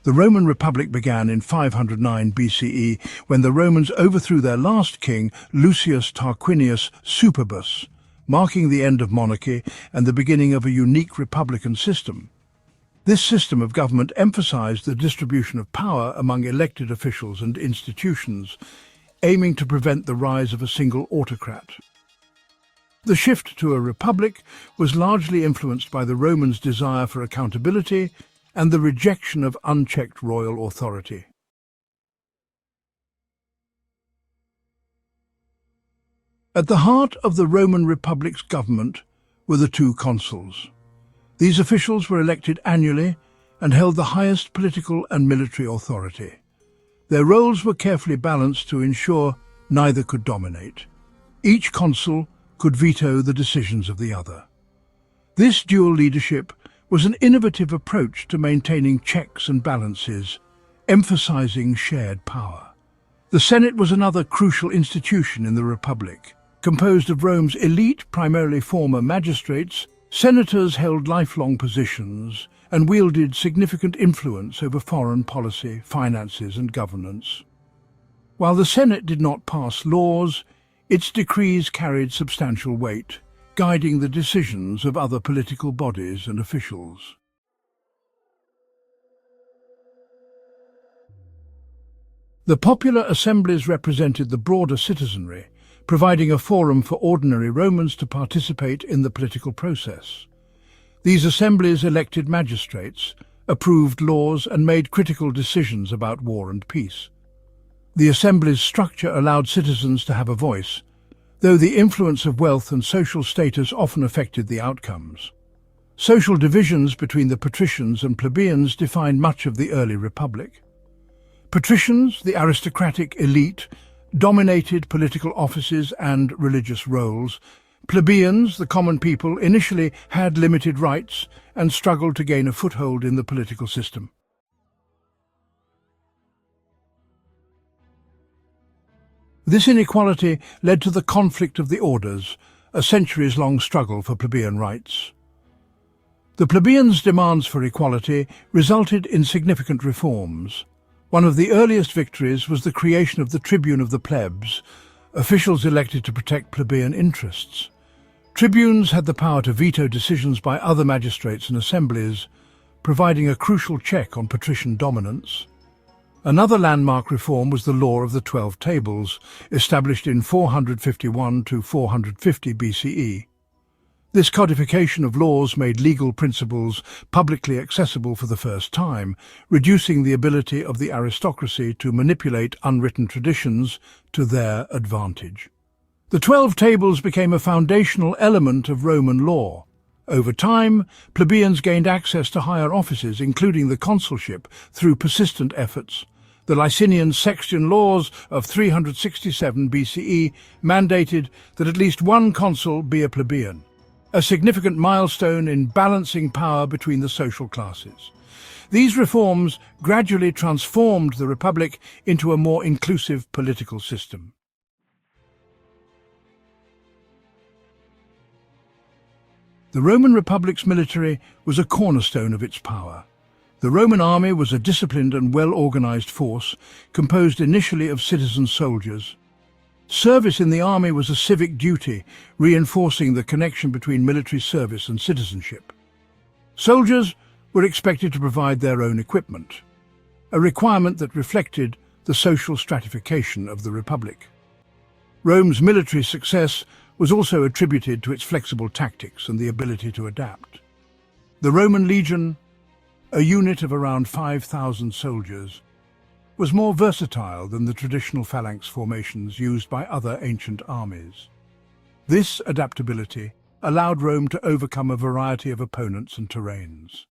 The Roman Republic began in 509 BCE when the Romans overthrew their last king, Lucius Tarquinius Superbus, marking the end of monarchy and the beginning of a unique republican system. This system of government emphasized the distribution of power among elected officials and institutions, aiming to prevent the rise of a single autocrat. The shift to a republic was largely influenced by the Romans' desire for accountability and the rejection of unchecked royal authority. At the heart of the Roman Republic's government were the two consuls. These officials were elected annually and held the highest political and military authority. Their roles were carefully balanced to ensure neither could dominate. Each consul could veto the decisions of the other. This dual leadership was an innovative approach to maintaining checks and balances, emphasizing shared power. The Senate was another crucial institution in the Republic. Composed of Rome's elite, primarily former magistrates, senators held lifelong positions and wielded significant influence over foreign policy, finances, and governance. While the Senate did not pass laws, its decrees carried substantial weight, guiding the decisions of other political bodies and officials. The popular assemblies represented the broader citizenry, providing a forum for ordinary Romans to participate in the political process. These assemblies elected magistrates, approved laws, and made critical decisions about war and peace. The assembly's structure allowed citizens to have a voice, though the influence of wealth and social status often affected the outcomes. Social divisions between the patricians and plebeians defined much of the early republic. Patricians, the aristocratic elite, dominated political offices and religious roles. Plebeians, the common people, initially had limited rights and struggled to gain a foothold in the political system. This inequality led to the conflict of the orders, a centuries-long struggle for plebeian rights. The plebeians' demands for equality resulted in significant reforms. One of the earliest victories was the creation of the tribune of the plebs, officials elected to protect plebeian interests. Tribunes had the power to veto decisions by other magistrates and assemblies, providing a crucial check on patrician dominance. Another landmark reform was the Law of the 12 Tables, established in 451 to 450 BCE. This codification of laws made legal principles publicly accessible for the first time, reducing the ability of the aristocracy to manipulate unwritten traditions to their advantage. The 12 Tables became a foundational element of Roman law. Over time, plebeians gained access to higher offices, including the consulship, through persistent efforts. The Licinian Sextian laws of 367 BCE mandated that at least one consul be a plebeian, a significant milestone in balancing power between the social classes. These reforms gradually transformed the Republic into a more inclusive political system. The Roman Republic's military was a cornerstone of its power. The Roman army was a disciplined and well-organized force, composed initially of citizen soldiers. Service in the army was a civic duty, reinforcing the connection between military service and citizenship. Soldiers were expected to provide their own equipment, a requirement that reflected the social stratification of the Republic. Rome's military success was also attributed to its flexible tactics and the ability to adapt. The Roman legion, a unit of around 5,000 soldiers, was more versatile than the traditional phalanx formations used by other ancient armies. This adaptability allowed Rome to overcome a variety of opponents and terrains.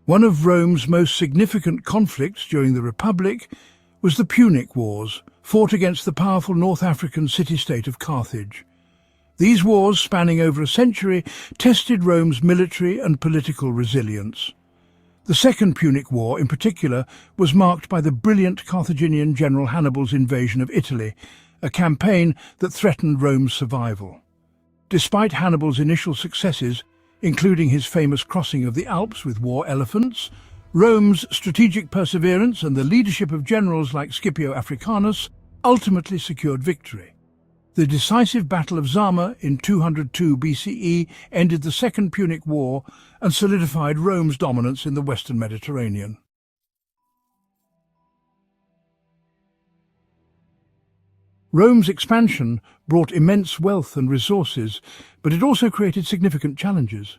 One of Rome's most significant conflicts during the Republic was the Punic Wars, fought against the powerful North African city-state of Carthage. These wars, spanning over a century, tested Rome's military and political resilience. The Second Punic War, in particular, was marked by the brilliant Carthaginian general Hannibal's invasion of Italy, a campaign that threatened Rome's survival. Despite Hannibal's initial successes, including his famous crossing of the Alps with war elephants, Rome's strategic perseverance and the leadership of generals like Scipio Africanus ultimately secured victory. The decisive Battle of Zama in 202 BCE ended the Second Punic War and solidified Rome's dominance in the Western Mediterranean. Rome's expansion brought immense wealth and resources, but it also created significant challenges.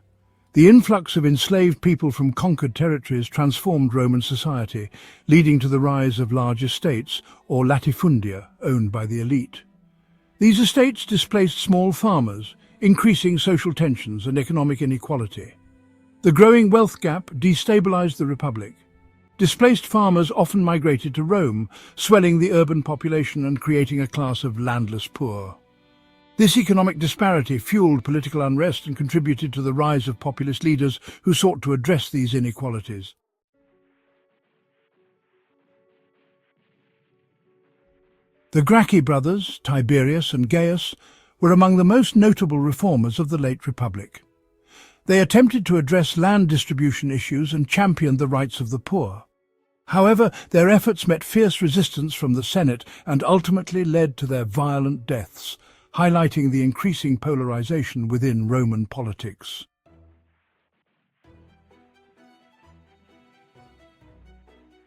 The influx of enslaved people from conquered territories transformed Roman society, leading to the rise of large estates, or latifundia, owned by the elite. These estates displaced small farmers, increasing social tensions and economic inequality. The growing wealth gap destabilized the Republic. Displaced farmers often migrated to Rome, swelling the urban population and creating a class of landless poor. This economic disparity fueled political unrest and contributed to the rise of populist leaders who sought to address these inequalities. The Gracchi brothers, Tiberius and Gaius, were among the most notable reformers of the late Republic. They attempted to address land distribution issues and championed the rights of the poor. However, their efforts met fierce resistance from the Senate and ultimately led to their violent deaths, highlighting the increasing polarization within Roman politics.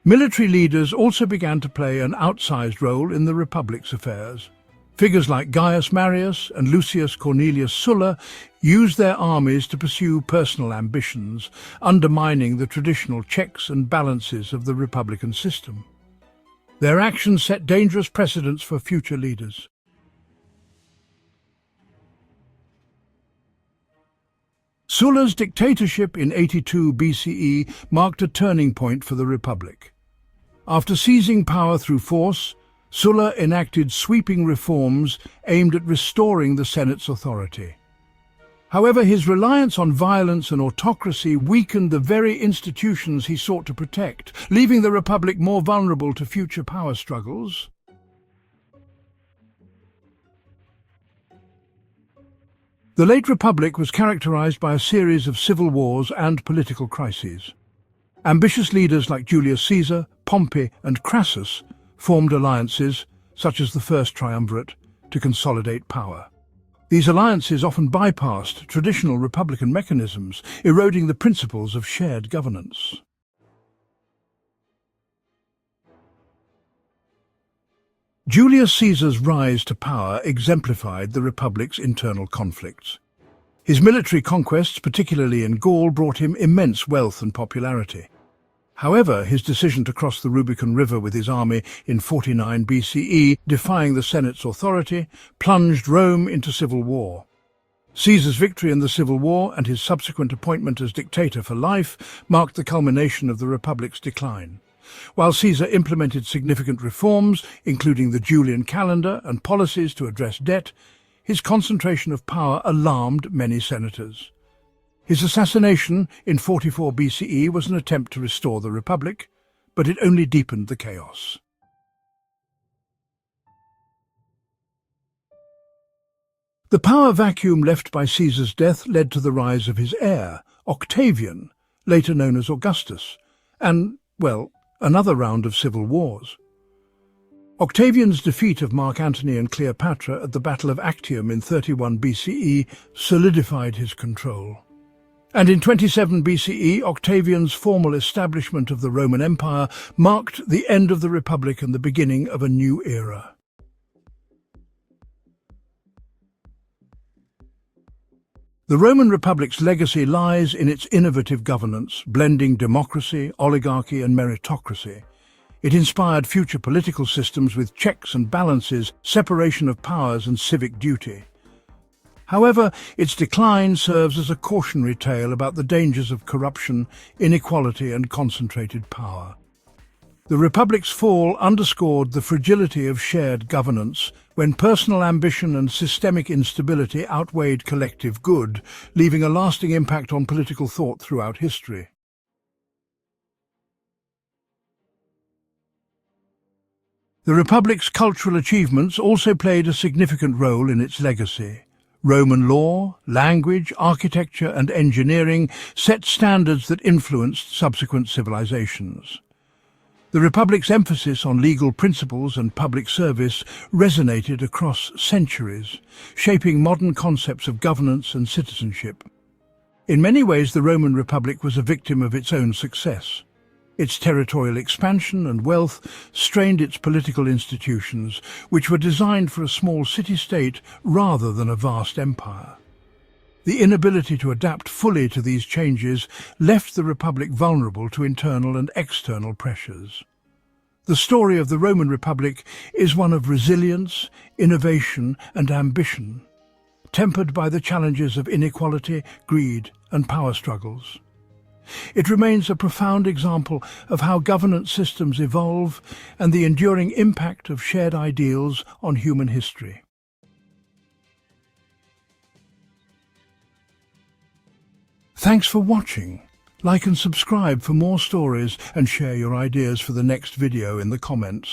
Military leaders also began to play an outsized role in the Republic's affairs. Figures like Gaius Marius and Lucius Cornelius Sulla used their armies to pursue personal ambitions, undermining the traditional checks and balances of the republican system. Their actions set dangerous precedents for future leaders. Sulla's dictatorship in 82 BCE marked a turning point for the Republic. After seizing power through force, Sulla enacted sweeping reforms aimed at restoring the Senate's authority. However, his reliance on violence and autocracy weakened the very institutions he sought to protect, leaving the Republic more vulnerable to future power struggles. The late Republic was characterized by a series of civil wars and political crises. Ambitious leaders like Julius Caesar, Pompey and Crassus formed alliances, such as the First Triumvirate, to consolidate power. These alliances often bypassed traditional republican mechanisms, eroding the principles of shared governance. Julius Caesar's rise to power exemplified the Republic's internal conflicts. His military conquests, particularly in Gaul, brought him immense wealth and popularity. However, his decision to cross the Rubicon River with his army in 49 BCE, defying the Senate's authority, plunged Rome into civil war. Caesar's victory in the Civil War and his subsequent appointment as dictator for life marked the culmination of the Republic's decline. While Caesar implemented significant reforms, including the Julian calendar and policies to address debt, his concentration of power alarmed many senators. His assassination in 44 BCE was an attempt to restore the Republic, but it only deepened the chaos. The power vacuum left by Caesar's death led to the rise of his heir, Octavian, later known as Augustus, and, well, another round of civil wars. Octavian's defeat of Mark Antony and Cleopatra at the Battle of Actium in 31 BCE solidified his control. And in 27 BCE, Octavian's formal establishment of the Roman Empire marked the end of the Republic and the beginning of a new era. The Roman Republic's legacy lies in its innovative governance, blending democracy, oligarchy and meritocracy. It inspired future political systems with checks and balances, separation of powers and civic duty. However, its decline serves as a cautionary tale about the dangers of corruption, inequality and concentrated power. The Republic's fall underscored the fragility of shared governance, when personal ambition and systemic instability outweighed collective good, leaving a lasting impact on political thought throughout history. The Republic's cultural achievements also played a significant role in its legacy. Roman law, language, architecture and engineering set standards that influenced subsequent civilizations. The Republic's emphasis on legal principles and public service resonated across centuries, shaping modern concepts of governance and citizenship. In many ways, the Roman Republic was a victim of its own success. Its territorial expansion and wealth strained its political institutions, which were designed for a small city-state rather than a vast empire. The inability to adapt fully to these changes left the Republic vulnerable to internal and external pressures. The story of the Roman Republic is one of resilience, innovation and ambition, tempered by the challenges of inequality, greed and power struggles. It remains a profound example of how governance systems evolve and the enduring impact of shared ideals on human history. Thanks for watching. Like and subscribe for more stories and share your ideas for the next video in the comments.